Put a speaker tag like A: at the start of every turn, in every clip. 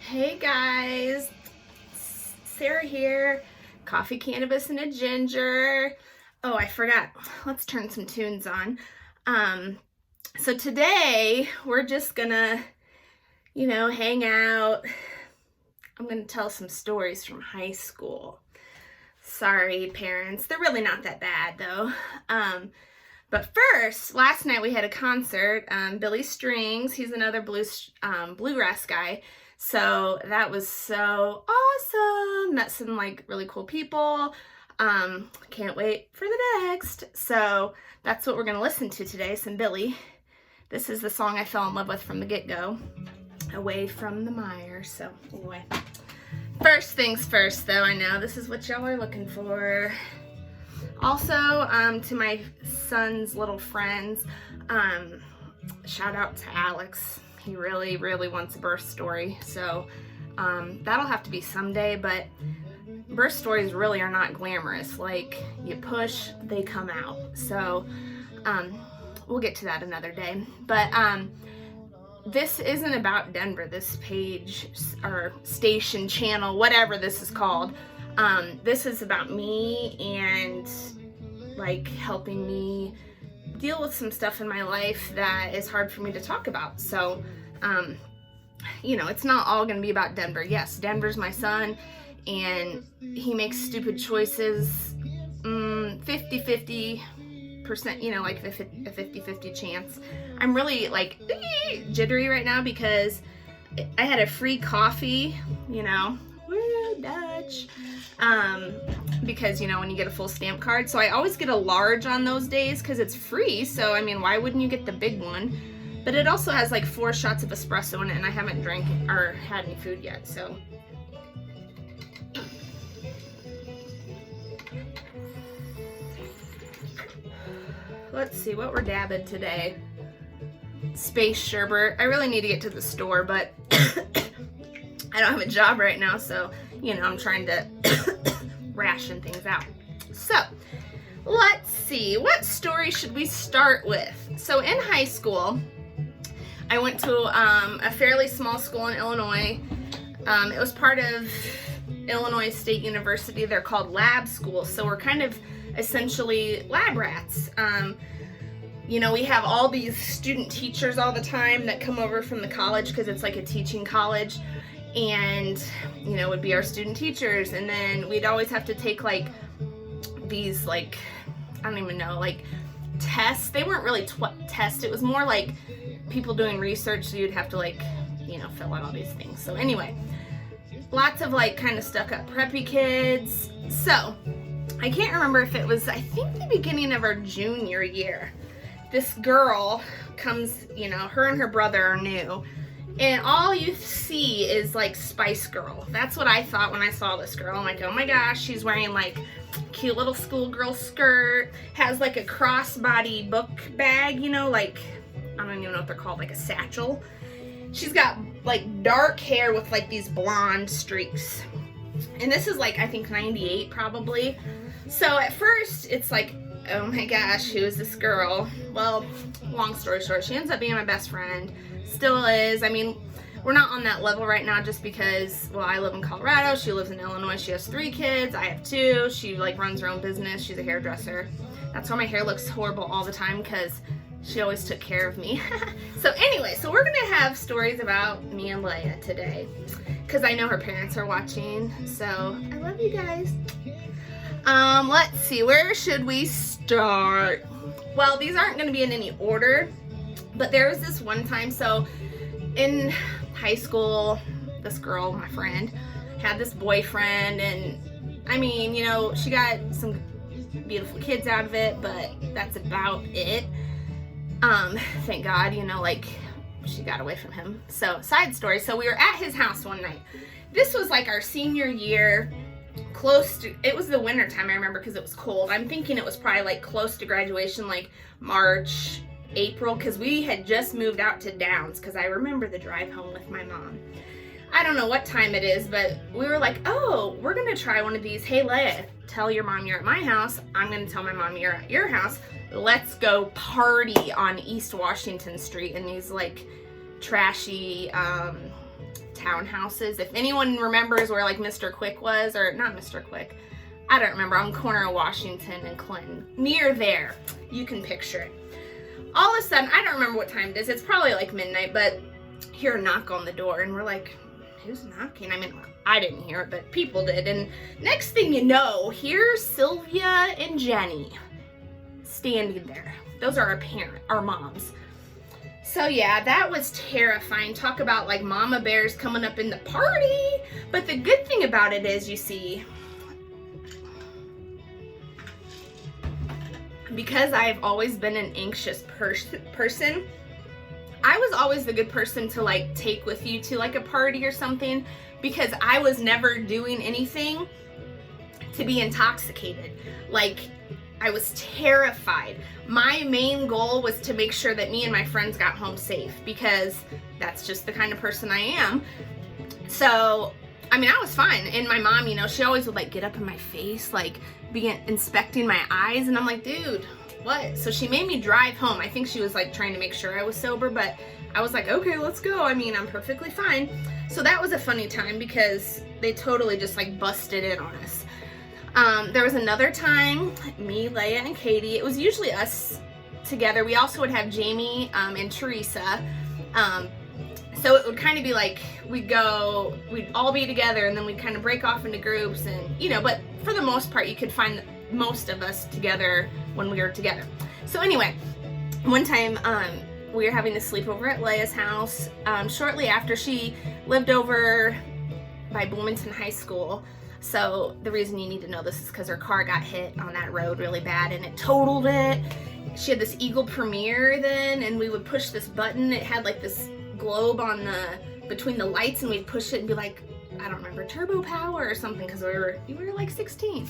A: Hey guys, Sarah here, coffee, cannabis, and a ginger. Oh, I forgot. Let's turn some tunes on. So today we're just gonna, hang out. I'm gonna tell some stories from high school. Sorry, parents. They're really not that bad though. But first, last night we had a concert. Billy Strings, he's another bluegrass guy. So that was so awesome. Met some really cool people. Can't wait for the next. So that's what we're gonna listen to today, some Billy. This is the song I fell in love with from the get-go, Away from the Mire. So anyway, first things first though, I know this is what y'all are looking for. Also, to my son's little friends, shout out to Alex. He really, really wants a birth story. So that'll have to be someday, but birth stories really are not glamorous. Like, you push, they come out. So we'll get to that another day. But this isn't about Denver, this page or station, channel, whatever this is called. This is about me and helping me deal with some stuff in my life that is hard for me to talk about. So, it's not all going to be about Denver. Yes, Denver's my son and he makes stupid choices, 50-50%, like a 50-50 chance. I'm really jittery right now because I had a free coffee, woo, Dutch. Because when you get a full stamp card, so I always get a large on those days because it's free. So I mean, why wouldn't you get the big one? But it also has 4 shots of espresso in it, and I haven't drank or had any food yet. So let's see what we're dabbing today. Space sherbet. I really need to get to the store, but I don't have a job right now, so I'm trying to ration things out. So let's see, what story should we start with? So in high school, I went to a fairly small school in Illinois. It was part of Illinois State University. They're called lab schools, so we're kind of essentially lab rats. We have all these student teachers all the time that come over from the college because it's like a teaching college, and would be our student teachers. And then we'd always have to take these I don't even know, tests. They weren't really tests. It was more like people doing research, so you'd have to fill out all these things. So anyway, lots of kind of stuck up preppy kids. So I can't remember if it was, I think, the beginning of our junior year. This girl comes, her and her brother are new, and all you see is Spice Girl. That's what I thought when I saw this girl. I'm like, oh my gosh, she's wearing cute little schoolgirl skirt, has a crossbody book bag, I don't even know what they're called, a satchel. She's got dark hair with these blonde streaks. And this is I think 98 probably. So at first it's oh my gosh, who is this girl? Well, long story short, she ends up being my best friend. Still is. I mean, we're not on that level right now just because, well, I live in Colorado, she lives in Illinois, she has 3 kids, I have 2, she runs her own business, she's a hairdresser. That's why my hair looks horrible all the time, because she always took care of me. So anyway, so we're gonna have stories about me and Leia today, because I know her parents are watching, so I love you guys. Let's see, where should we start? Well, these aren't gonna be in any order, but there was this one time, so in high school, this girl, my friend, had this boyfriend, and I mean, she got some beautiful kids out of it, but that's about it. Thank God, she got away from him. So, side story, so we were at his house one night. This was our senior year, it was the winter time, I remember, because it was cold. I'm thinking it was probably close to graduation, March, April, because we had just moved out to Downs, because I remember the drive home with my mom. I don't know what time it is, but we were oh, we're gonna try one of these. Hey Leia, tell your mom you're at my house, I'm gonna tell my mom you're at your house, let's go party on East Washington Street in these trashy townhouses. If anyone remembers where like Mr. Quick was, or not Mr. Quick, I don't remember, on the corner of Washington and Clinton, near there, you can picture it. All of a sudden, I don't remember what time it is, it's probably like midnight, but hear a knock on the door, and we're like, who's knocking? I mean, I didn't hear it, but people did, and next thing you know, here's Sylvia and Jenny standing there. Those are our moms. So yeah, that was terrifying. Talk about like mama bears coming up in the party. But the good thing about it is, you see, because I've always been an anxious person, I was always the good person to like take with you to like a party or something, because I was never doing anything to be intoxicated. Like, I was terrified. My main goal was to make sure that me and my friends got home safe, because that's just the kind of person I am. So, I mean, I was fine. And my mom, you know, she always would like get up in my face, like begin inspecting my eyes. And I'm like, dude, what? So she made me drive home. I think she was like trying to make sure I was sober, but I was like, okay, let's go. I mean, I'm perfectly fine. So that was a funny time, because they totally just like busted in on us. There was another time, me, Leia, and Katie, it was usually us together. We also would have Jamie and Teresa. So it would kind of be like, we'd all be together, and then we'd kind of break off into groups, and, you know, but for the most part, you could find most of us together when we were together. So anyway, one time, we were having a sleepover at Leia's house, shortly after she lived over by Bloomington High School. So the reason you need to know this is because her car got hit on that road really bad, and it totaled it. She had this Eagle Premier then, and we would push this button. It had like this globe on between the lights, and we'd push it and be like, I don't remember, turbo power or something, because we were like 16.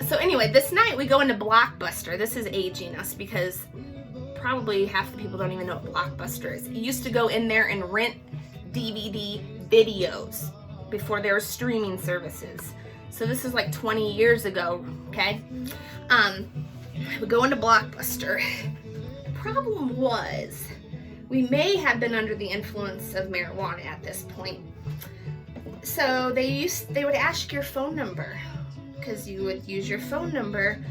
A: So anyway, this night we go into Blockbuster. This is aging us, because probably half the people don't even know what Blockbuster is. You used to go in there and rent DVD videos before there were streaming services. So this is like 20 years ago, okay? We go into Blockbuster. The problem was, we may have been under the influence of marijuana at this point. So they would ask your phone number, because you would use your phone number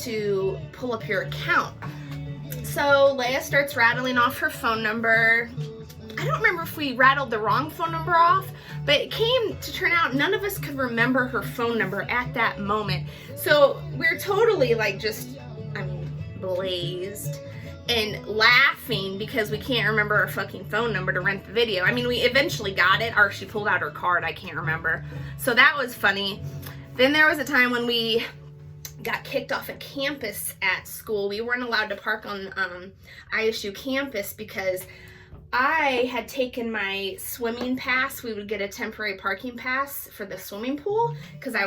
A: to pull up your account. So Leia starts rattling off her phone number. I don't remember if we rattled the wrong phone number off, but it came to turn out none of us could remember her phone number at that moment. So we're totally like blazed and laughing because we can't remember her fucking phone number to rent the video. I mean, we eventually got it, or she pulled out her card, I can't remember. So that was funny. Then there was a time when we got kicked off of campus at school. We weren't allowed to park on ISU campus because I had taken my swimming pass. We would get a temporary parking pass for the swimming pool because I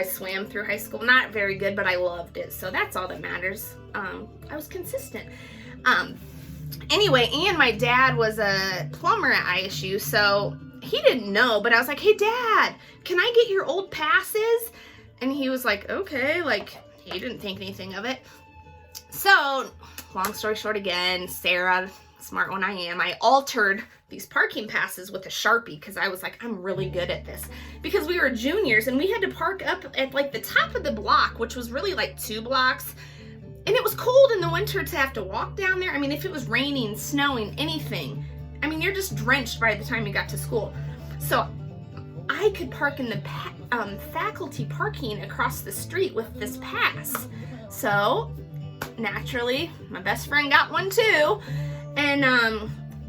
A: swam through high school. Not very good, but I loved it. So that's all that matters. I was consistent. Anyway, and my dad was a plumber at ISU, so he didn't know, but I was like, hey Dad, can I get your old passes? And he was like, okay, like he didn't think anything of it. So long story short again, Sarah, smart one I am, I altered these parking passes with a Sharpie because I was like, I'm really good at this. Because we were juniors and we had to park up at like the top of the block, which was really like 2 blocks. And it was cold in the winter to have to walk down there. I mean, if it was raining, snowing, anything, I mean, you're just drenched by the time you got to school. So I could park in the faculty parking across the street with this pass. So naturally, my best friend got one too. And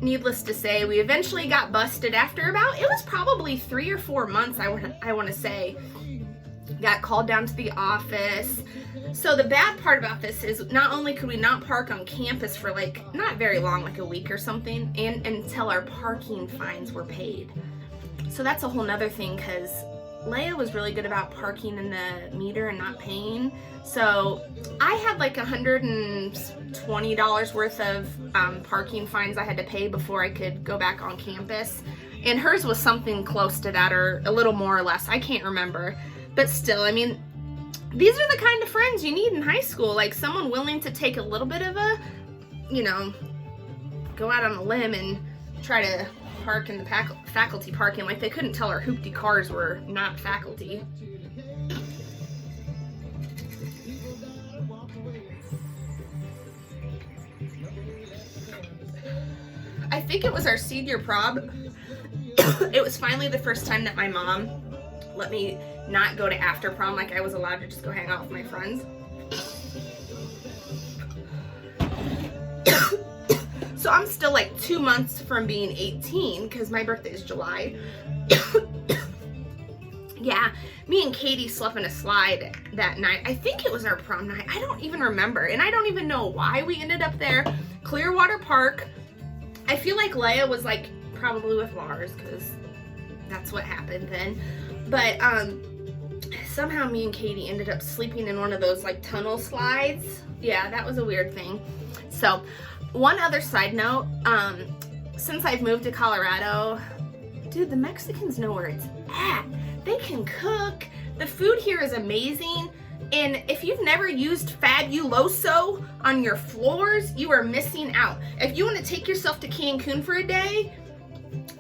A: needless to say, we eventually got busted after about, it was probably 3 or 4 months, I want to say. Got called down to the office. So the bad part about this is not only could we not park on campus for like not very long, like a week or something, and until our parking fines were paid. So that's a whole nother thing because Leia was really good about parking in the meter and not paying. So I had like $120 worth of parking fines I had to pay before I could go back on campus. And hers was something close to that or a little more or less. I can't remember. But still, I mean, these are the kind of friends you need in high school. Like someone willing to take a little bit of a, go out on a limb and try to park in the faculty parking. Like, they couldn't tell our hoopty cars were not faculty. I think it was our senior prom. It was finally the first time that my mom let me not go to after prom. Like, I was allowed to just go hang out with my friends. So I'm still like 2 months from being 18 because my birthday is July. Yeah, me and Katie slept in a slide that night. I think it was our prom night. I don't even remember. And I don't even know why we ended up there. Clearwater Park. I feel like Leia was like probably with Lars because that's what happened then. But somehow me and Katie ended up sleeping in one of those like tunnel slides. Yeah, that was a weird thing. So one other side note, since I've moved to Colorado, dude, the Mexicans know where it's at. They can cook. The food here is amazing. And if you've never used Fabuloso on your floors, you are missing out. If you want to take yourself to Cancun for a day,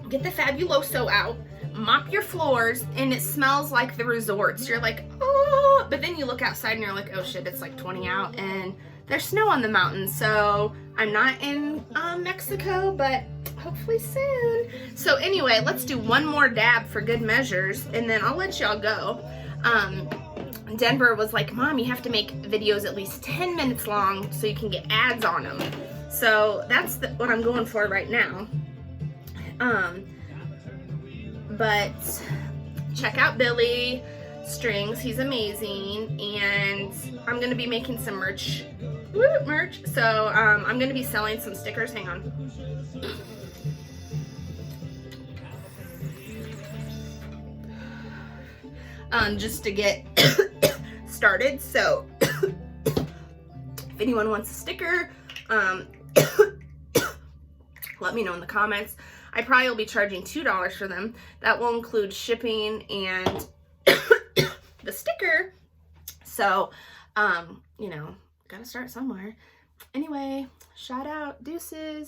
A: get the Fabuloso out, mop your floors, and it smells like the resorts. You're like, oh, but then you look outside and you're like, oh shit, it's like 20 out and there's snow on the mountains. So I'm not in Mexico, but hopefully soon. So anyway, let's do one more dab for good measures, and then I'll let y'all go. Denver was like, Mom, you have to make videos at least 10 minutes long so you can get ads on them. So that's what I'm going for right now. But check out Billy Strings. He's amazing. And I'm going to be making some merch. So I'm going to be selling some stickers. Hang on. Just to get started. So if anyone wants a sticker, let me know in the comments. I probably will be charging $2 for them. That will include shipping and the sticker. So, you know, gotta start somewhere. Anyway, shout out, deuces.